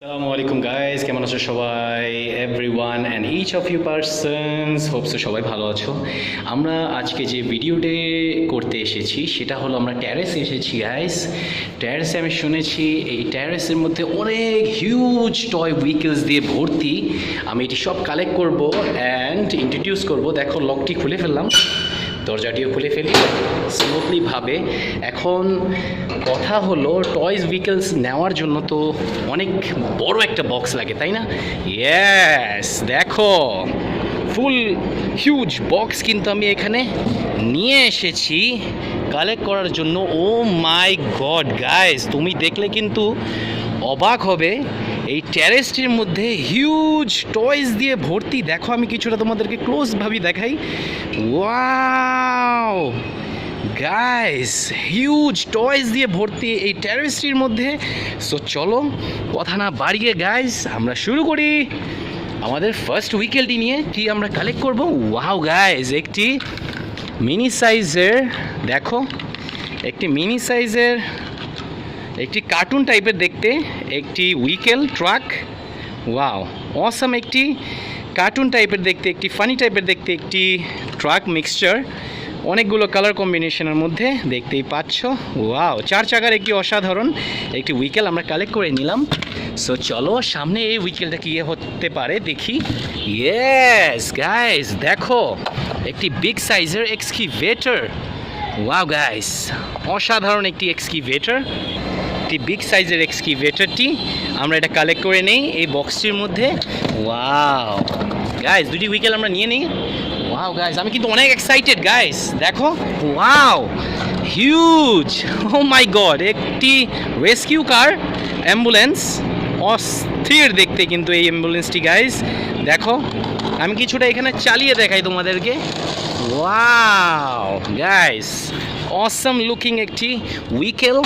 আসসালামু আলাইকুম গাইস, কেমন আছো সবাই? Everyone and each of you persons, hope so সবাই ভালো আছো। আমরা আজকে যে ভিডিওটি করতে এসেছি সেটা হলো আমরা ট্যারেসে এসেছি গাইস। ট্যারেসে আমি শুনেছি এই ট্যারেসের মধ্যে অনেক হিউজ টয় ভেহিকলস দিয়ে ভর্তি। আমি এটি সব কালেক্ট করব অ্যান্ড ইন্ট্রোডিউস করব। দেখো লকটি খুলে ফেললাম, দরজাটিও খুলে ফেলি স্মুথলিভাবে। এখন কথা হলো টয়স ভেহিকলস নেওয়ার জন্য তো অনেক বড় একটা বক্স লাগে, তাই না? ইয়েস, দেখো ফুল হিউজ বক্স কিন্তু আমি এখানে নিয়ে এসেছি কালেক্ট করার জন্য। ও মাই গড গাইস, তুমি দেখলে কিন্তু অবাক হবে। এই ট্যারেসটির মধ্যে হিউজ টয়েস দিয়ে ভর্তি। দেখো আমি কিছুটা তোমাদেরকে ক্লোজভাবে দেখাই। ওয়াও গাইস, হিউজ টয়েস দিয়ে ভর্তি এই ট্যারেসটির মধ্যে। সো চলো কথা না বাড়িয়ে গাইস আমরা শুরু করি আমাদের ফার্স্ট উইকেলটি নিয়ে। কি আমরা কালেক্ট করব? ওয়াও গাইস, একটি মিনি সাইজের, দেখো একটি মিনি সাইজের একটি কার্টুন টাইপের দেখতে একটি উইকেল ট্রাক। ওয়াও অসাম, একটি কার্টুন টাইপের দেখতে, একটি ফানি টাইপের দেখতে একটি ট্রাক মিক্সচার, অনেকগুলো কালার কম্বিনেশনের মধ্যে দেখতেই পাচ্ছ। ওয়াও, 4 চাকার একটি অসাধারণ একটি উইকেল আমরা কালেক্ট করে নিলাম। সো চলো সামনে এই উইকেলটা কি হতে পারে দেখি। ইয়েস গাইস, দেখো একটি বিগ সাইজের এক্সকিভেটর। ওয়াও গাইস, অসাধারণ একটি এক্সকিভেটর, একটি বিগ সাইজের এক্সকিভেটরটি আমরা এটা কালেক্ট করে নেই এই বক্সটির মধ্যে। ওয়াও গাইস, দুটি উইকেল আমরা নিয়ে নিই। ওয়াও গাইস, আমি কিন্তু অনেক এক্সাইটেড গাইস। দেখো wow huge, O my god, একটি রেস্কিউ কার অ্যাম্বুলেন্স, অস্থির দেখতে কিন্তু এই অ্যাম্বুলেন্সটি গাইস। দেখো আমি কিছুটা এখানে চালিয়ে দেখাই তোমাদেরকে। ওয়াও গাইস, অসাম লুকিং একটি উইকেল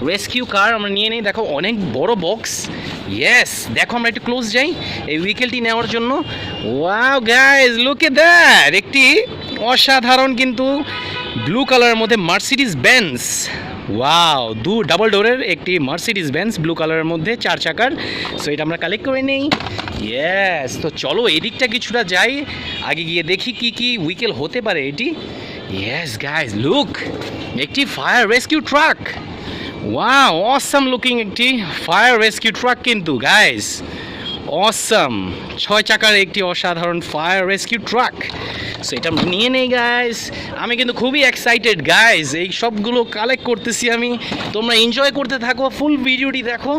রেস্কিউ কার আমরা নিয়ে নিই। দেখো অনেক বড় বক্স। ইয়েস, দেখো আমরা একটু ক্লোজ যাই এই উইকেলটি নেওয়ার জন্য। Wow guys, look at that, একটি অসাধারণ কিন্তু ব্লু কালারের মধ্যে মার্সিডিজ বেঞ্জ। ওয়াও, ডাবল ডোরের একটি মার্সিডিজ বেঞ্জ ব্লু কালারের মধ্যে 4 চাকার। সো এটা আমরা কালেক্ট করে নেই। ইয়েস, তো চলো এদিকটা কিছুটা যাই, আগে গিয়ে দেখি কি কি উইকেল হতে পারে এটি। ইয়েস গাইস, লুক, একটি fire rescue truck. Wow awesome looking একটি ফায়ার রেস্কিউ ট্রাক কিন্তু গাইস, অসাম 6 চাকার একটি অসাধারণ ফায়ার রেস্কিউ ট্রাক। সো এটা নিয়ে নেই গাইস। আমি কিন্তু খুবই এক্সাইটেড গাইস, এই সবগুলো কালেক্ট করতেছি আমি। তোমরা এনজয় করতে থাকো, ফুল ভিডিওটি দেখো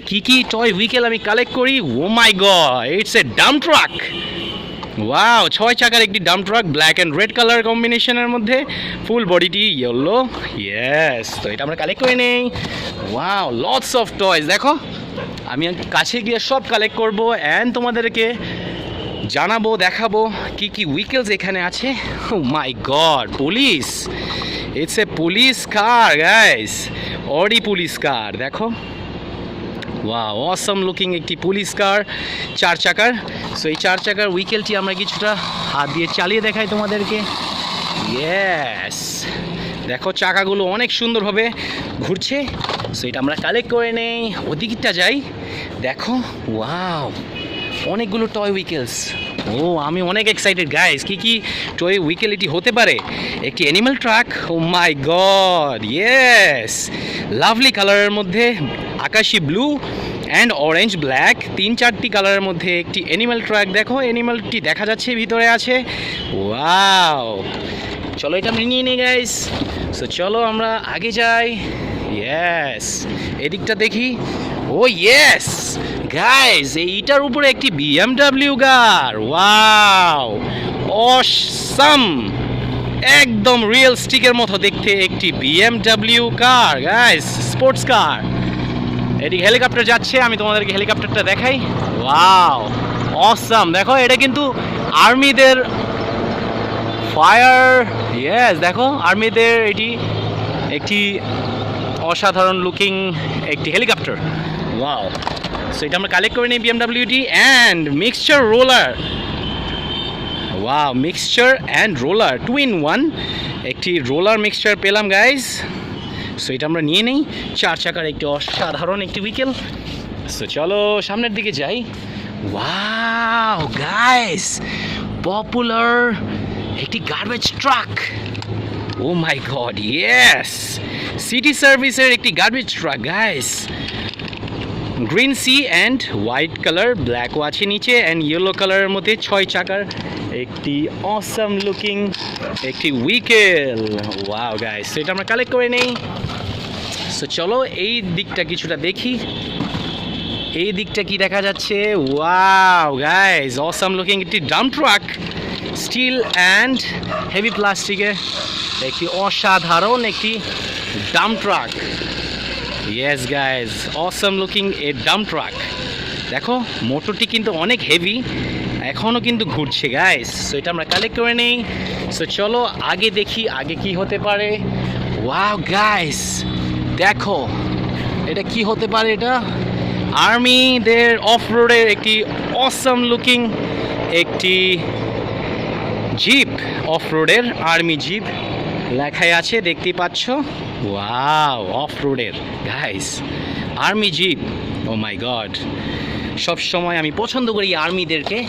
কি কি টয় উইকেল আমি কালেক্ট করি। Oh my god, it's a dump truck. Wow, 6 চাকার একটি dump truck, black and red colour কম্বিনেশনের মধ্যে, ফুল বডিটি ইয়েলো। ইয়েস, তো এটা আমরা কালেক্ট করে নেই। ওয়াও লটস অফ টয়স। দেখো আমি কাছে গিয়ে সব কালেক্ট করবো অ্যান্ড তোমাদেরকে জানাবো, দেখাবো কি কি উইকেলস এখানে আছে। Oh my god, police, it's a police car guys, Audi police car. দেখো ওয়াও অসাম লুকিং একটি পুলিশ কার 4 চাকার। সো এই 4 চাকার উইকেলটি আমরা কিছুটা হাত দিয়ে চালিয়ে দেখাই তোমাদেরকে। ইয়েস, দেখো চাকাগুলো অনেক সুন্দরভাবে ঘুরছে। সো এটা আমরা কালেক্ট করে নেই, ওদিকটা যাই। দেখো ওয়াও অনেকগুলো টয় উইকেলস। ও আমি অনেক এক্সাইটেড গাইস, কি কি টয় উইকেল এটি হতে পারে। একটি animal truck, oh my god, yes, lovely কালারের মধ্যে আকাশি ব্লু অ্যান্ড অরেঞ্জ ব্ল্যাক, 3-4টি কালারের মধ্যে একটি অ্যানিমাল ট্রাক। দেখো অ্যানিমালটি দেখা যাচ্ছে ভিতরে আছে। ওয়াও, চলো এটা আমরা নিয়ে নিই গাইস। সো চলো আমরা আগে যাই। ইয়েস, এদিকটা দেখি। ও ইয়েস গাইস, এইটার উপরে একটি BMW কার। ওয়াও অসাম, একদম রিয়েল স্টিকের মতো দেখতে একটি BMW কার গাইস, স্পোর্টস কার। এদিকে হেলিকপ্টার যাচ্ছে, আমি তোমাদেরকে হেলিকপ্টারটা দেখাই। ওয়াও অসাম, দেখো এটা কিন্তু আর্মিদের ফায়ার। ইয়েস, দেখো আর্মিদের এটি একটি অসাধারণ লুকিং একটি হেলিকপ্টার। ওয়াও, সো এটা আমরা কালেক্ট করে নিই BMWটি। And mixture roller. Wow, mixture and roller 2 in 1 একটি রোলার মিক্সচার পেলাম গাইস। সো এটা আমরা নিয়ে নেই, 4 চাকার একটি অসাধারণ একটি উইকেল। সো চলো সামনের দিকে যাই। ওয়াও গাইস, পপুলার একটি garbage truck. Oh my god, yes, city সার্ভিসের একটি garbage truck guys. Green sea and white colour, ব্ল্যাকও আছে নিচে অ্যান্ড ইয়েলো কালারের মধ্যে 6 চাকার একটি অসাম লুকিং একটি উইকেল। ওয়াও গাইস, তো এটা আমরা কালেক্ট করে নেই। সো চলো এই দিকটা কিছুটা দেখি। এই দিকটা কি দেখা যাচ্ছে? ওয়াও গাইস, অসাম লুকিং একটি dump truck, steel and heavy প্লাস্টিকের একটি অসাধারণ একটি dump truck. Yes guys, awesome looking a dump truck. দেখো মোটরটি কিন্তু অনেক হেভি, এখনও কিন্তু ঘুরছে গাইস। সো এটা আমরা কালেক্ট করে নেই। সো চলো আগে দেখি আগে কি হতে পারে। ওয়াও গাইস, দেখো এটা কি হতে পারে। এটা আর্মিদের অফ রোডের একটি অসাম লুকিং একটি জিপ, অফ রোডের আর্মি জিপ লেখাই আছে, দেখতেই পাচ্ছ। ওয়াও, অফ রোডের guys army zip. O my god, সব সময় আমি পছন্দ করি আর্মিদেরকে।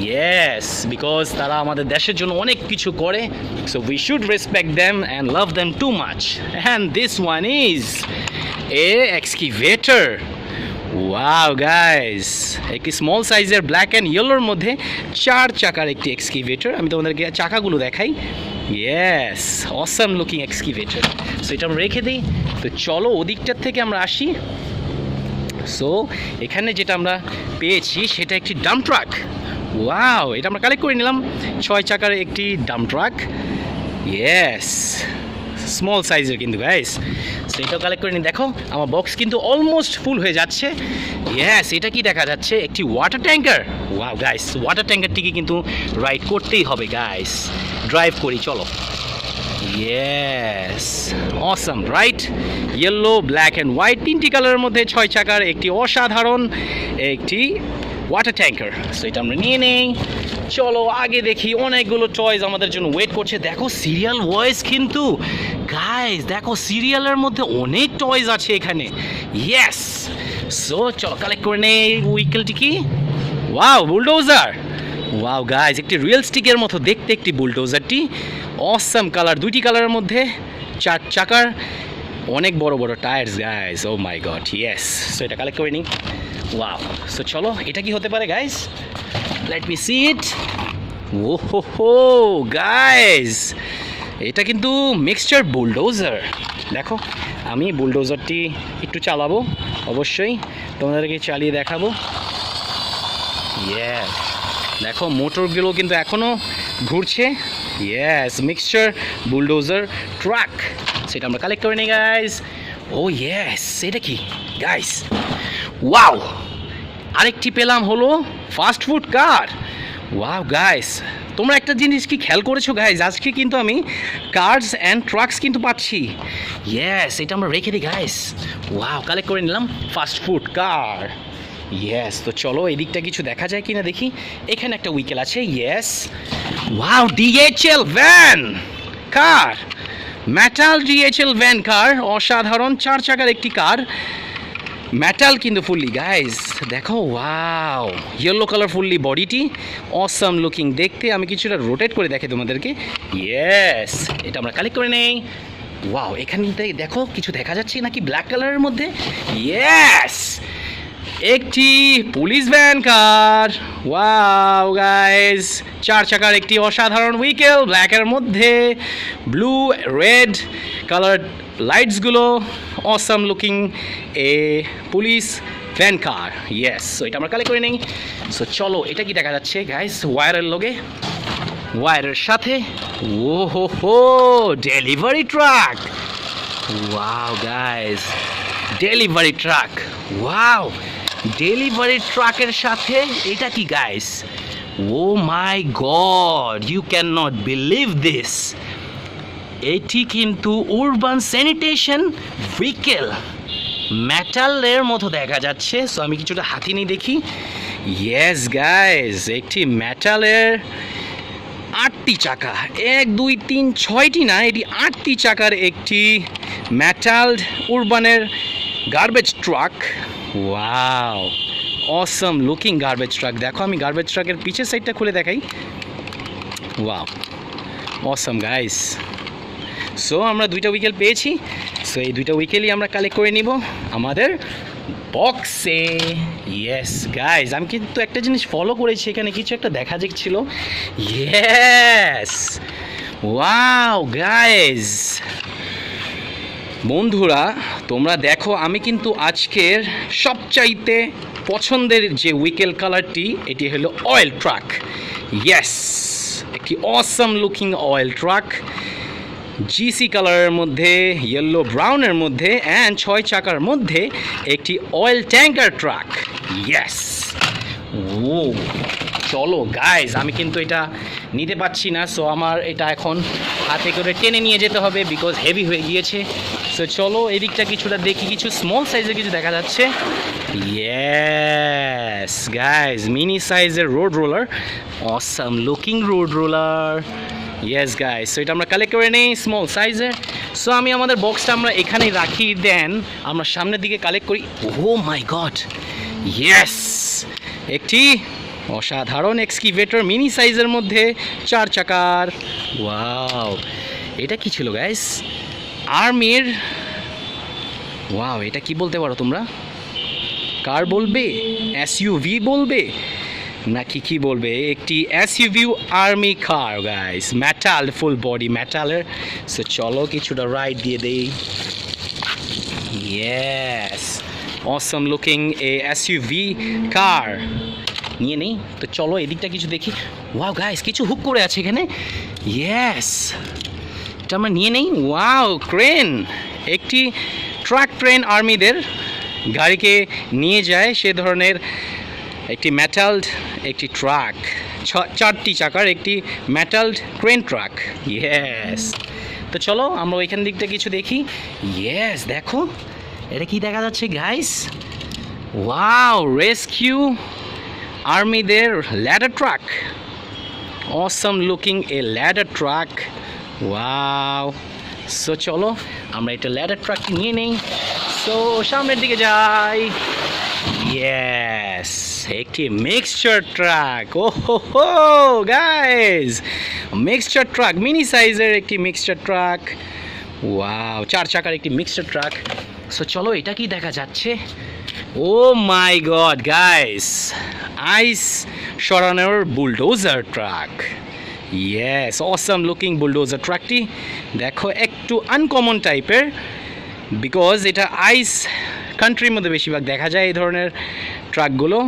ইয়েস, বিকজ তারা আমাদের দেশের জন্য অনেক কিছু করে। So we should respect them and love them too much. And this one is a excavator. Wow guys, একটি স্মল সাইজের ব্ল্যাক অ্যান্ড ইয়েলোর মধ্যে 4 চাকার একটি এক্সকিভেটর। আমি তোমাদেরকে চাকাগুলো দেখাই। Yes, awesome looking excavator. So এটা আমরা রেখে দিই। তো চলো ওদিকটার থেকে আমরা আসি। সো এখানে যেটা আমরা পেয়েছি সেটা একটি ডাম্প ট্রাক। ওয়াও, এটা আমরা কালেক্ট করে নিলাম। 6 চাকার একটি ডাম্প ট্রাক। ইয়েস, স্মল সাইজের কিন্তু গাইস। সো এটাও কালেক্ট করে নিই। দেখো আমার বক্স কিন্তু অলমোস্ট ফুল হয়ে যাচ্ছে। ইয়েস, এটা কি দেখা যাচ্ছে? একটি water tanker. Wow guys, water ট্যাঙ্কারটিকে কিন্তু রাইড করতেই হবে গাইস। ড্রাইভ করি চলো। Yes, awesome right. Yellow, black and white 3টি কালারের মধ্যে 6 চাকার একটি অসাধারণ একটি ওয়াটার ট্যাঙ্কার। সো এটা আমরা নিয়ে নেই। চলো আগে দেখি, অনেকগুলো চয়েস আমাদের জন্য ওয়েট করছে। দেখো সিরিয়াল ওয়াইজ কিন্তু গাইস, দেখো সিরিয়ালের মধ্যে অনেক টয়েস আছে এখানে। ইয়েস, সো চলো কালেক্ট করে নেই। উইকেলটি কি? Wow, bulldozer. ওয়াও গাইস, একটি রিয়েল স্টিকের মতো দেখতে একটি বুলডোজারটি। অসাম কালার, 2টি কালারের মধ্যে 4 চাকার, অনেক বড় বড় tyres guys. Oh my god, yes. So এটা কালেক্ট করে নিই। ওয়াও, সো চলো এটা কি হতে পারে গাইস? লেট মি সি ইট। ও হো হো গাইস, এটা কিন্তু মিক্সচার বুলডোজার। দেখো আমি বুলডোজারটি একটু চালাবো, অবশ্যই তোমাদেরকে চালিয়ে দেখাবো। ইয়েস, দেখো মোটরগুলো কিন্তু এখনও ঘুরছে। Yes, mixture bulldozer truck. সেটা আমরা কালেক্ট করে নিই গাইস। ও ইয়েস, এটা কি গাইস? ওয়াও, আরেকটি পেলাম হলো ফাস্ট ফুড কার। ওয়াও গাইস, তোমরা একটা জিনিস কি খেয়াল করেছো গাইস? আজকে কিন্তু আমি কার্স অ্যান্ড ট্রাকস কিন্তু পাচ্ছি। ইয়েস, এটা আমরা রেখে দিই গাইস। ওয়াও, কালেক্ট করে নিলাম ফাস্ট ফুড কার। ইয়েস, তো চলো এদিকটা কিছু দেখা যায় কিনা দেখি। এখানে একটা উইকেল আছে। Yes, wow, DHL van car, metal DHL van car, অসাধারণ 4 চাকার একটি কার। মেটাল কিন্তু ফুললি গাইস। দেখো ওয়াও, ইয়েলো কালার ফুললি বডিটি, অসাম লুকিং দেখতে। আমি কিছুটা রোটেট করে দেখে তোমাদেরকে। ইয়েস, এটা আমরা কালেক্ট করে নেই। ওয়াও, এখানে দেখো কিছু দেখা যাচ্ছে নাকি ব্ল্যাক কালারের মধ্যে। ইয়েস, একটি police van car. Wow guys, 4 চাকার একটি অসাধারণ উইকেল, ব্ল্যাকের মধ্যে ব্লু রেড কালার লাইটসগুলো, awesome looking a police van car. Yes, so এটা আমরা কালেক্ট করে নিই। সো চলো এটা কি দেখা যাচ্ছে গাইস? ওয়ারের লগে, ওয়ারের সাথে। ও হো হো, delivery truck. Wow guys, delivery truck. Wow, delivery ট্রাকের সাথে এটা কি guys? Oh my god, you can not believe this. এটি কিন্তু উরবান স্যানিটেশন ভেহিকেল, মেটালের মতো দেখা যাচ্ছে। সো আমি কিছুটা হাতি নিয়ে দেখি। ইয়েস গাইস, একটি মেটালের 8টি চাকা, 1 2 3 6টি না, এটি 8টি চাকার একটি মেটাল উরবানের গার্বেজ ট্রাক। ওয়াও, অসম লুকিং গার্বেজ ট্রাক। দেখো আমি গার্বেজ ট্রাকের পিছের সাইডটা খুলে দেখাই। ওয়াও, অসম গাইস। সো আমরা 2টা উইকেল পেয়েছি। সো এই 2টা উইকেলই আমরা কালেক্ট করে নিব আমাদের বক্সে। ইয়েস গাইস, আমি কিন্তু একটা জিনিস ফলো করেছি, এখানে কিছু একটা দেখা যাচ্ছিল। ইয়েস, ওয়াও গাইস, বন্ধুরা তোমরা দেখো, আমি কিন্তু আজকের সবচাইতে পছন্দের যে উইকেল কালারটি, এটি হলো অয়েল ট্রাক। ইয়েস, একটি অসম লুকিং অয়েল ট্রাক, জিসি কালারের মধ্যে, ইয়েলো ব্রাউনের মধ্যে অ্যান্ড 6 চাকার মধ্যে একটি অয়েল ট্যাঙ্কার ট্রাক। ইয়েস, ও চলো গাইজ, আমি কিন্তু এটা নিতে পারছি না। সো আমার এটা এখন হাতে করে টেনে নিয়ে যেতে হবে, বিকজ হেভি হয়ে গিয়েছে। সো চলো এদিকটা কিছুটা দেখি, কিছু স্মল সাইজের কিছু দেখা যাচ্ছে। ইয়েস গাইজ, মিনি সাইজের road roller, awesome looking road roller. Yes guys, so এটা আমরা কালেক্ট করে নিই স্মল সাইজের। সো আমি আমাদের বক্সটা আমরা এখানেই রাখি, দেন আমরা সামনের দিকে কালেক্ট করি। ও মাই গড, ইয়েস, একটি অসাধারণ এক্সকিভেটর মিনি সাইজের মধ্যে 4 চাকার। ওয়াও, এটা কি ছিল গাইস? আর্মির। ওয়াও, এটা কি বলতে পারো তোমরা? কার বলবে, এসইউভি বলবে, নাকি কি বলবে? একটি SUV army car guys, metal, full body মেটালের। সো চলো কিছুটা রাইড দিয়ে দেই। Yes, awesome looking a SUV car নিয়ে নেই। তো চলো এদিকটা কিছু দেখি। ওয়াও গাইস, কিছু হুক করে আছে এখানে। ইয়েস, এটা আমরা নিয়ে নেই। ওয়াও, ক্রেন, একটি ট্রাক ট্রেন আর্মিদের গাড়িকে নিয়ে যায় সে ধরনের একটি মেটালড একটি ট্রাক, 4টি চাকার একটি মেটালড ক্রেন ট্রাক। ইয়েস, তো চলো আমরা ওইখান দিকটা কিছু দেখি। ইয়েস, দেখো এটা কি দেখা যাচ্ছে গাইস? ওয়াও, রেস্কিউ আর্মিদের ladder truck, awesome looking a ladder truck. Wow, so চলো আমরা এটা ল্যাডার ট্রাকটি নিয়ে নেই। সো সামনের দিকে যাই। ইয়েস, একটি মিক্সচার ট্রাক। ও হো গাইস, মিক্সচার ট্রাক, মিনি সাইজের একটি মিক্সচার ট্রাক। ওয়াও, 4 চাকার একটি মিক্সচার ট্রাক। সো চলো এটা কি দেখা যাচ্ছে? ও মাই গড গাইস, আইস সরানোর bulldozer truck. Yes, awesome looking bulldozer ট্রাকটি। দেখো একটু আনকমন টাইপের, বিকজ এটা আইস কান্ট্রির মধ্যে বেশিরভাগ দেখা যায় এই ধরনের ট্রাকগুলো।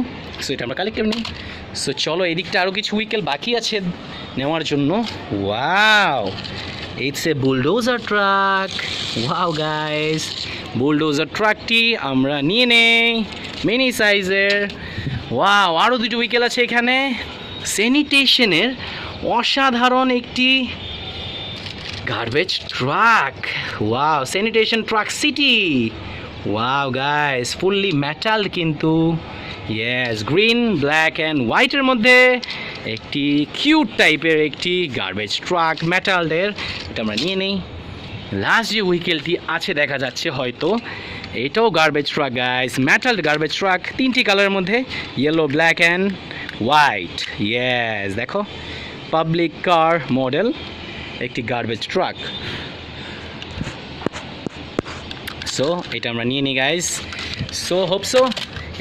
সো এটা আমরা কালেক্ট করে নিই। সো চলো এদিকটা আরও কিছু উইকেল বাকি আছে নেওয়ার জন্য। Wow, it's a bulldozer truck. Wow guys, bulldozer ট্রাকটি আমরা নিয়ে নেই মিনি সাইজের। ওয়াও, আরও 2টি উইকেল আছে এখানে। স্যানিটেশনের অসাধারণ একটি garbage truck. Wow, sanitation truck city. Wow guys, fully metal কিন্তু। ইয়েস, গ্রিন, ব্ল্যাক অ্যান্ড হোয়াইটের মধ্যে একটি কিউট টাইপের একটি গার্বেজ ট্রাক মেটালদের। এটা আমরা নিয়ে নেই। লাস্ট যে উইকেলটি আছে দেখা যাচ্ছে হয়তো, এটাও garbage truck guys, metal garbage truck, 3টি কালারের মধ্যে, yellow, black and white. Yes, দেখো পাবলিক কার মডেল একটি গার্বেজ ট্রাক। সো এটা আমরা নিয়ে নিই গাইস। সো হোপসো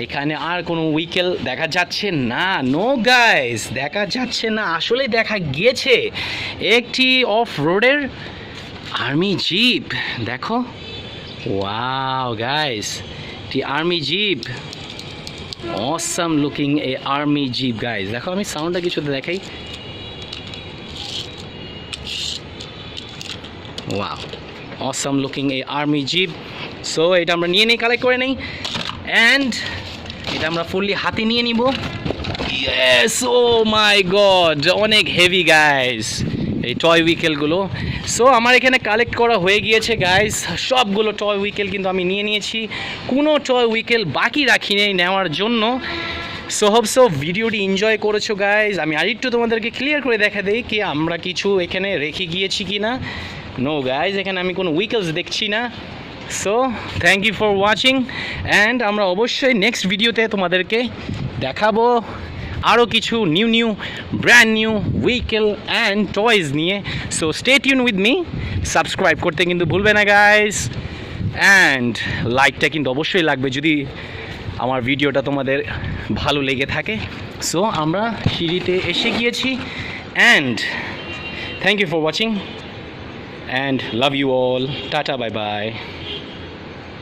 এখানে আর কোনো উইকেল দেখা যাচ্ছে না। নো গাইস, দেখা যাচ্ছে না, আসলে দেখা গিয়েছে একটি অফ রোডের আর্মি জিপ। দেখো, ওয়াও গাইস, একটি আর্মি জিপ, অসাম লুকিং এ আর্মি জিপ গাইস। দেখো আমি সাউন্ডটা কিছুতে দেখাই। ওয়াও, অসাম লুকিং এ আর্মি জিপ। সো এটা আমরা নিয়ে নিই, কালেক্ট করে নেই, অ্যান্ড এটা আমরা ফুললি হাতে নিয়ে নিব। ইয়েস, ও মাই গড, অনেক হেভি গাইস এই টয় উইকেলগুলো। সো আমার এখানে কালেক্ট করা হয়ে গিয়েছে গাইস, সবগুলো টয় উইকেল কিন্তু আমি নিয়ে নিয়েছি, কোনো টয় উইকেল বাকি রাখি নেই নেওয়ার জন্য। সো হোপসো ভিডিওটি এনজয় করেছো গাইস। আমি আরেকটু তোমাদেরকে ক্লিয়ার করে দেখা দিই কি আমরা কিছু এখানে রেখে গিয়েছি কি না। নো গাইস, এখানে আমি কোনো উইকেলস দেখছি না। So thank you for watching and আমরা অবশ্যই নেক্সট ভিডিওতে তোমাদেরকে দেখাবো আরও কিছু new brand new vehicle and toys নিয়ে। So stay tune with me, subscribe করতে কিন্তু ভুলবে না গাইস, অ্যান্ড লাইকটা কিন্তু অবশ্যই লাগবে যদি আমার ভিডিওটা তোমাদের ভালো লেগে থাকে। সো আমরা সিঁড়িতে এসে গিয়েছি and thank you for watching and love you all, tata bye by.